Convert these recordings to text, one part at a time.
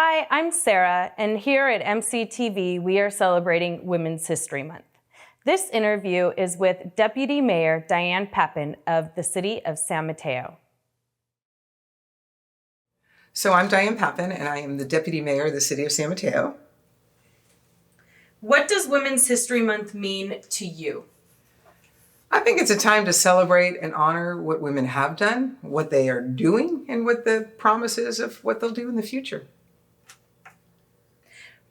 Hi, I'm Sarah, and here at MCTV, we are celebrating Women's History Month. This interview is with Deputy Mayor Diane Papan of the City of San Mateo. So I'm Diane Papan, and I am the Deputy Mayor of the City of San Mateo. What does Women's History Month mean to you? I think it's a time to celebrate and honor what women have done, what they are doing, and what the promise is of what they'll do in the future.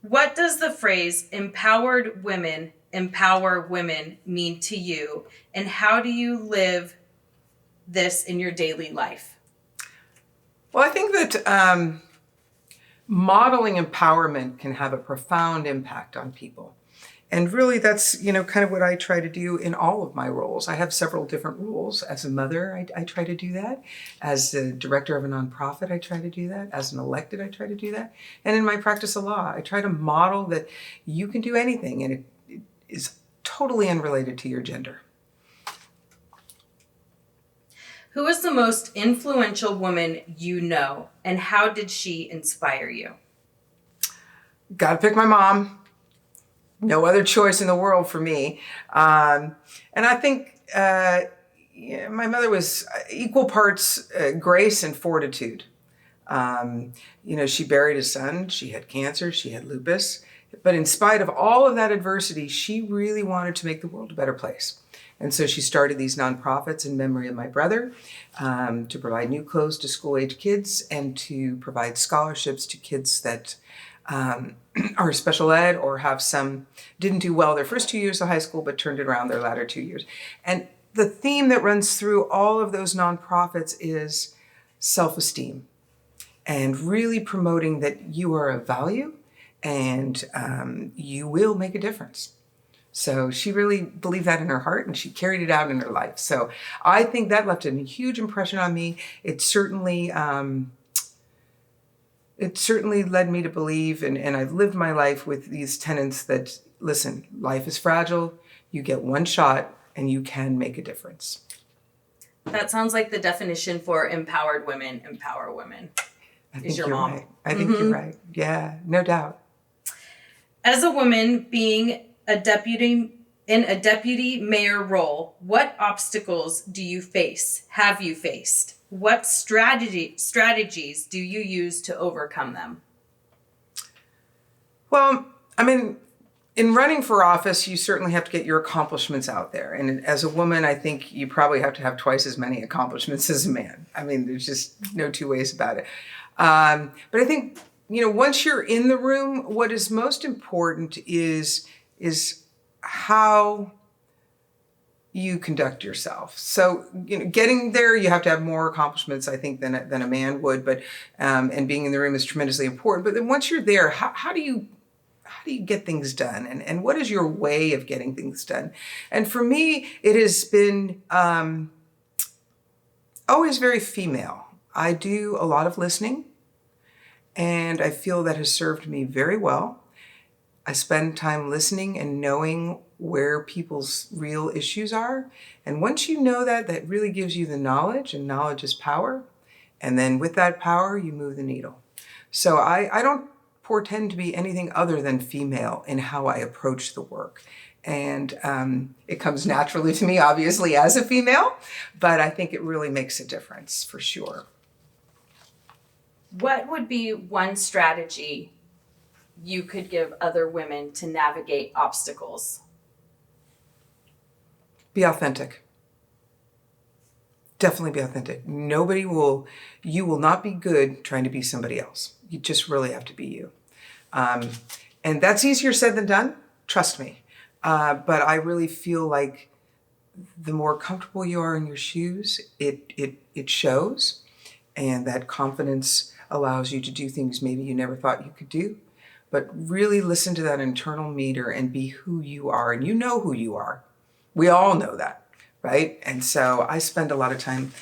What does the phrase empowered women empower women mean to you, and how do you live this in your daily life? Well, I think that modeling empowerment can have a profound impact on people. And really that's, kind of what I try to do in all of my roles. I have several different roles. As a mother, I try to do that. As the director of a nonprofit, I try to do that. As an elected, I try to do that. And in my practice of law, I try to model that you can do anything, and it is totally unrelated to your gender. Who is the most influential woman you know, and how did she inspire you? Gotta pick my mom. No other choice in the world for me. And I think my mother was equal parts grace and fortitude. She buried a son, she had cancer, she had lupus. But in spite of all of that adversity, she really wanted to make the world a better place. And so she started these nonprofits in memory of my brother to provide new clothes to school-age kids and to provide scholarships to kids that are special ed or have didn't do well their first 2 years of high school, but turned it around their latter 2 years. And the theme that runs through all of those nonprofits is self-esteem and really promoting that you are of value and you will make a difference. So she really believed that in her heart, and she carried it out in her life. So I think that left a huge impression on me. It certainly led me to believe, and I've lived my life with these tenets that, listen, life is fragile, you get one shot, and you can make a difference. That sounds like the definition for empowered women empower women. I think you're right. I think you're right. Yeah, no doubt. As a woman being in a deputy mayor role, what obstacles do you face? Have you faced? What strategies do you use to overcome them? Well, in running for office, you certainly have to get your accomplishments out there. And as a woman, I think you probably have to have twice as many accomplishments as a man. There's just no two ways about it. But I think, once you're in the room, what is most important is how you conduct yourself. So, getting there, you have to have more accomplishments, I think, than a man would. But and being in the room is tremendously important. But then once you're there, how do you get things done? And what is your way of getting things done? And for me, it has been always very female. I do a lot of listening, and I feel that has served me very well. I spend time listening and knowing where people's real issues are. And once you know that really gives you the knowledge, and knowledge is power. And then with that power, you move the needle. So I don't portend to be anything other than female in how I approach the work. And it comes naturally to me, obviously, as a female, but I think it really makes a difference for sure. What would be one strategy you could give other women to navigate obstacles? Be authentic. Definitely be authentic. You will not be good trying to be somebody else. You just really have to be you. And that's easier said than done, trust me. But I really feel like the more comfortable you are in your shoes, it shows. And that confidence allows you to do things maybe you never thought you could do. But really listen to that internal meter and be who you are. And you know who you are. We all know that, right? And so I spend a lot of time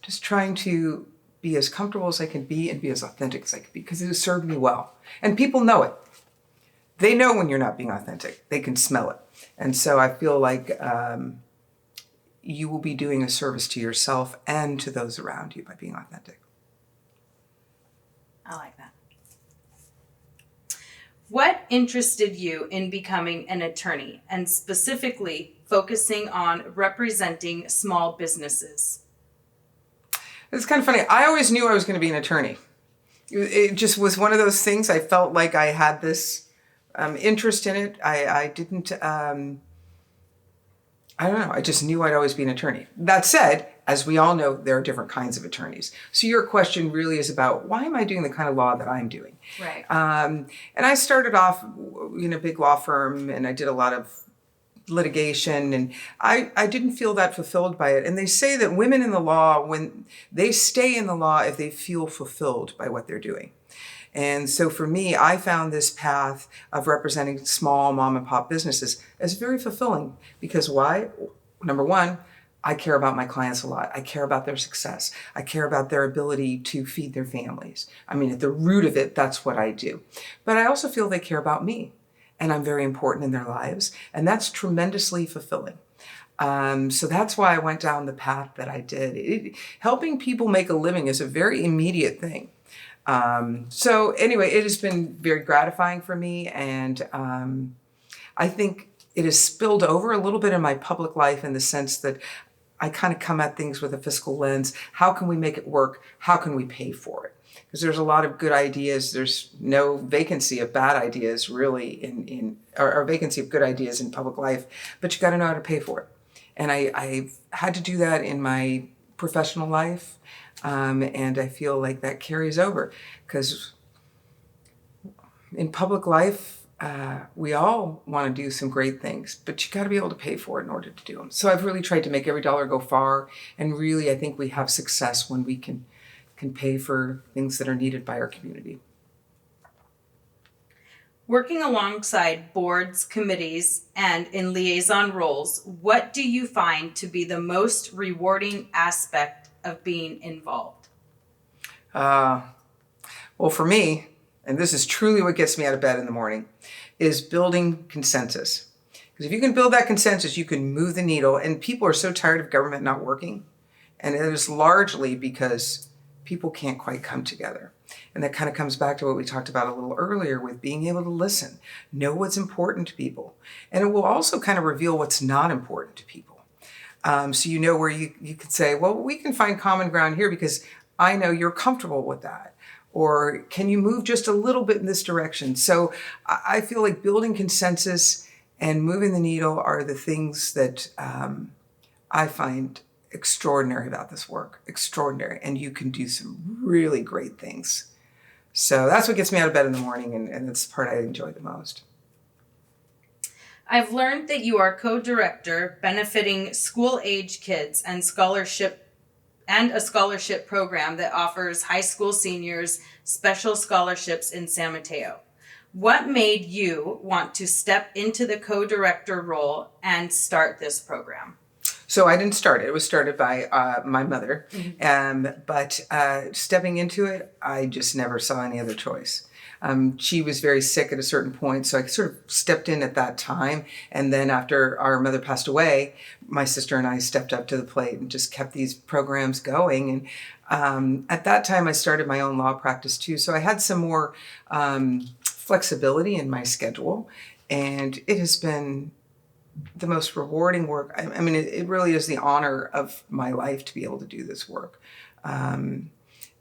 just trying to be as comfortable as I can be and be as authentic as I can be, because it has served me well. And people know it. They know when you're not being authentic. They can smell it. And so I feel like you will be doing a service to yourself and to those around you by being authentic. I like that. What interested you in becoming an attorney and specifically focusing on representing small businesses? It's kind of funny. I always knew I was going to be an attorney. It just was one of those things. I felt like I had this interest in it. I didn't, I don't know. I just knew I'd always be an attorney. That said, as we all know, there are different kinds of attorneys. So your question really is about, why am I doing the kind of law that I'm doing? Right. And I started off in a big law firm, and I did a lot of litigation, and I didn't feel that fulfilled by it. And they say that women in the law, when they stay in the law, if they feel fulfilled by what they're doing. And so for me, I found this path of representing small mom and pop businesses as very fulfilling. Because why? Number one, I care about my clients a lot. I care about their success. I care about their ability to feed their families. I mean, at the root of it, that's what I do. But I also feel they care about me, and I'm very important in their lives. And that's tremendously fulfilling. So that's why I went down the path that I did. Helping people make a living is a very immediate thing. So anyway, it has been very gratifying for me, and I think it has spilled over a little bit in my public life in the sense that I kind of come at things with a fiscal lens. How can we make it work? How can we pay for it? Because there's a lot of good ideas. There's no vacancy of bad ideas really or vacancy of good ideas in public life, but you got to know how to pay for it. And I've had to do that in my professional life. And I feel like that carries over because in public life, we all want to do some great things, but you got to be able to pay for it in order to do them. So I've really tried to make every dollar go far. And really, I think we have success when we can pay for things that are needed by our community. Working alongside boards, committees, and in liaison roles, what do you find to be the most rewarding aspect of being involved? Well, for me, and this is truly what gets me out of bed in the morning, is building consensus. Because if you can build that consensus, you can move the needle. And people are so tired of government not working. And it is largely because people can't quite come together. And that kind of comes back to what we talked about a little earlier with being able to listen, know what's important to people. And it will also kind of reveal what's not important to people. So you know where you could say, well, we can find common ground here because I know you're comfortable with that. Or can you move just a little bit in this direction? So I feel like building consensus and moving the needle are the things that I find extraordinary about this work. Extraordinary. And you can do some really great things. So that's what gets me out of bed in the morning, and that's the part I enjoy the most. I've learned that you are co-director benefiting school-age kids and a scholarship program that offers high school seniors special scholarships in San Mateo. What made you want to step into the co-director role and start this program? So I didn't start it. It was started by my mother. But stepping into it, I just never saw any other choice. She was very sick at a certain point, so I sort of stepped in at that time. And then after our mother passed away, my sister and I stepped up to the plate and just kept these programs going. And at that time, I started my own law practice too. So I had some more flexibility in my schedule. And it has been the most rewarding work. I mean, it really is the honor of my life to be able to do this work.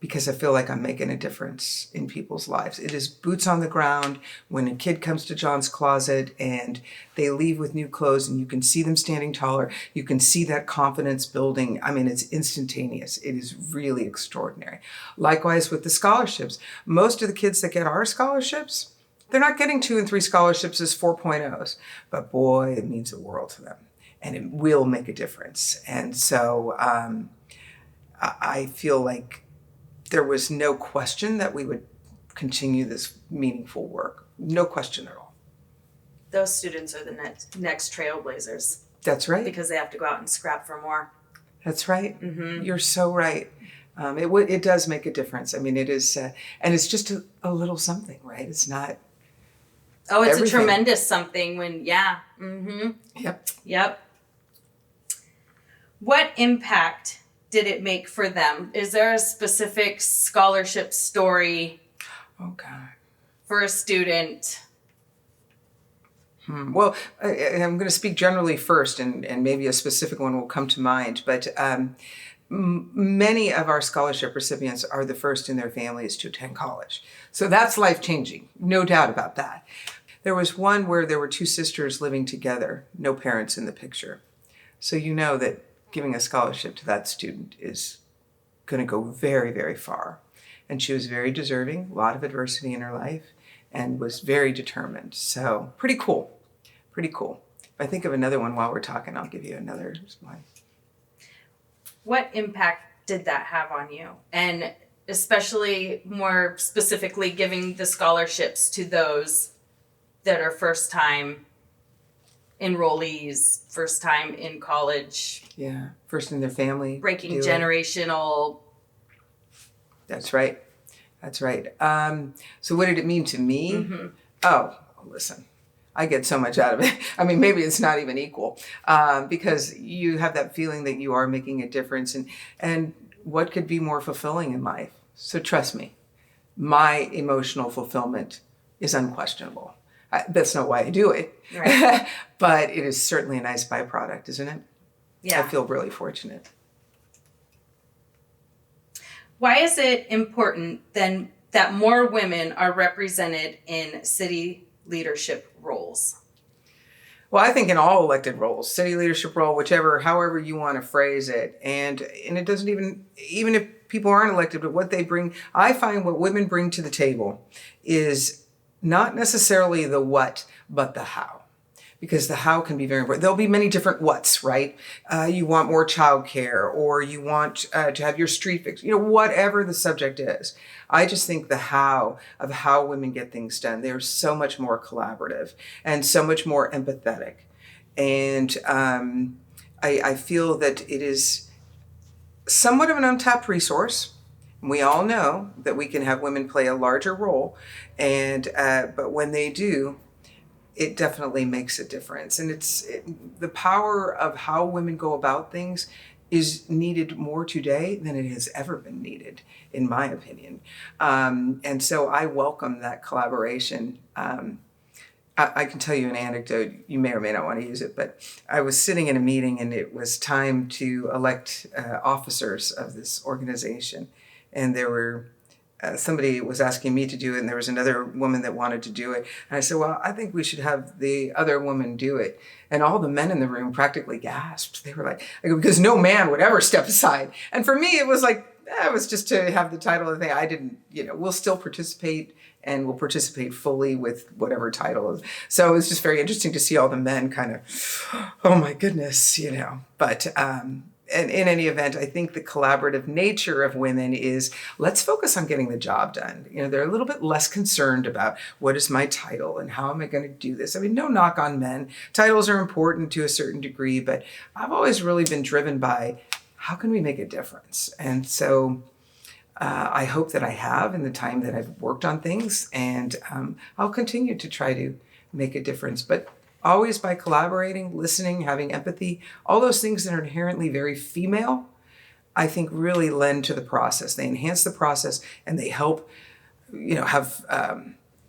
Because I feel like I'm making a difference in people's lives. It is boots on the ground when a kid comes to John's Closet and they leave with new clothes and you can see them standing taller. You can see that confidence building. I mean, it's instantaneous. It is really extraordinary. Likewise with the scholarships. Most of the kids that get our scholarships, they're not getting 2 and 3 scholarships as 4.0s. But boy, it means the world to them. And it will make a difference. And so I feel like there was no question that we would continue this meaningful work. No question at all. Those students are the next trailblazers. That's right. Because they have to go out and scrap for more. That's right. Mm-hmm. You're so right. It does make a difference. I mean, it is, and it's just a little something, right? It's not. Oh, it's everything. A tremendous something when, yeah. Mm-hmm. Yep. What impact did it make for them? Is there a specific scholarship story Oh, God. for a student Well, I'm going to speak generally first, and maybe a specific one will come to mind. But many of our scholarship recipients are the first in their families to attend college. So that's life-changing, no doubt about that. There was one where there were two sisters living together, no parents in the picture. So you know that giving a scholarship to that student is going to go very, very far. And she was very deserving, a lot of adversity in her life, and was very determined. So pretty cool. Pretty cool. If I think of another one while we're talking, I'll give you another one. What impact did that have on you? And especially more specifically giving the scholarships to those that are first time enrollees, first time in college. Yeah, first in their family. Breaking generational. That's right. That's right. So what did it mean to me? Mm-hmm. Oh, listen, I get so much out of it. I mean, maybe it's not even equal, because you have that feeling that you are making a difference, and what could be more fulfilling in life? So trust me, my emotional fulfillment is unquestionable. That's not why I do it, right. But it is certainly a nice byproduct, isn't it? Yeah. I feel really fortunate. Why is it important then that more women are represented in city leadership roles? Well, I think in all elected roles, city leadership role, however you want to phrase it, and it doesn't even if people aren't elected, but what they bring, I find what women bring to the table is not necessarily the what, but the how. Because the how can be very important. There'll be many different whats, right? You want more childcare, or you want to have your street fixed, whatever the subject is. I just think the how of how women get things done, they're so much more collaborative and so much more empathetic. And I feel that it is somewhat of an untapped resource. We all know that we can have women play a larger role, but when they do, it definitely makes a difference. And the power of how women go about things is needed more today than it has ever been needed, in my opinion. And so I welcome that collaboration. I can tell you an anecdote. You may or may not want to use it, but I was sitting in a meeting and it was time to elect officers of this organization. And there were somebody was asking me to do it, and there was another woman that wanted to do it. And I said, well, I think we should have the other woman do it. And all the men in the room practically gasped. They were like, because no man would ever step aside. And for me, it was like, it was just to have the title of the thing. I didn't, we'll still participate, and we'll participate fully with whatever title is. So it was just very interesting to see all the men kind of, oh my goodness, But and in any event, I think the collaborative nature of women is, let's focus on getting the job done. They're a little bit less concerned about what is my title and how am I going to do this. I mean, no knock on men. Titles are important to a certain degree, but I've always really been driven by how can we make a difference? And so I hope that I have in the time that I've worked on things, and I'll continue to try to make a difference. But always by collaborating, listening, having empathy, all those things that are inherently very female, I think really lend to the process. They enhance the process, and they help, have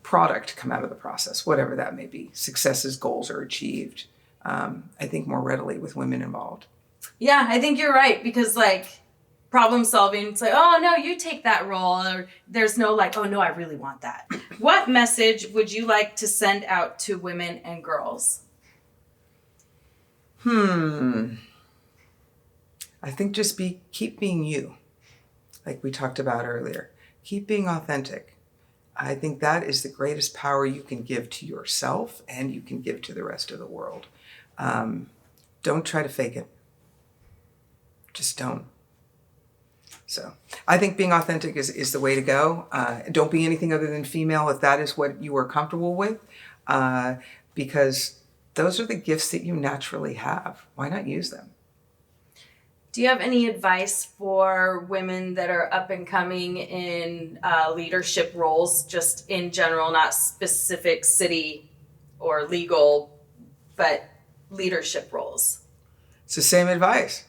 product come out of the process, whatever that may be. Successes, goals are achieved, I think, more readily with women involved. Yeah, I think you're right, because problem solving, it's like, oh no, you take that role, or there's no oh no, I really want that. What message would you like to send out to women and girls? I think just keep being you, like we talked about earlier. Keep being authentic. I think that is the greatest power you can give to yourself, and you can give to the rest of the world. Don't try to fake it. Just don't. So I think being authentic is the way to go. Don't be anything other than female if that is what you are comfortable with, because those are the gifts that you naturally have. Why not use them? Do you have any advice for women that are up and coming in leadership roles, just in general, not specific city or legal, but leadership roles? It's the same advice.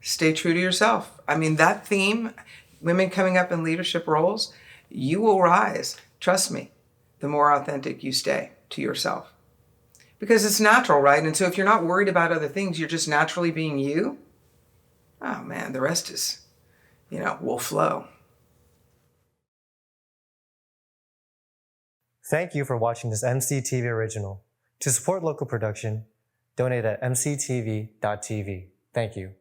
Stay true to yourself. I mean, that theme, women coming up in leadership roles, you will rise. Trust me, the more authentic you stay to yourself. because it's natural, right? And so if you're not worried about other things, you're just naturally being you. Oh man, the rest is, will flow. Thank you for watching this MCTV original. To support local production, donate at mctv.tv. Thank you.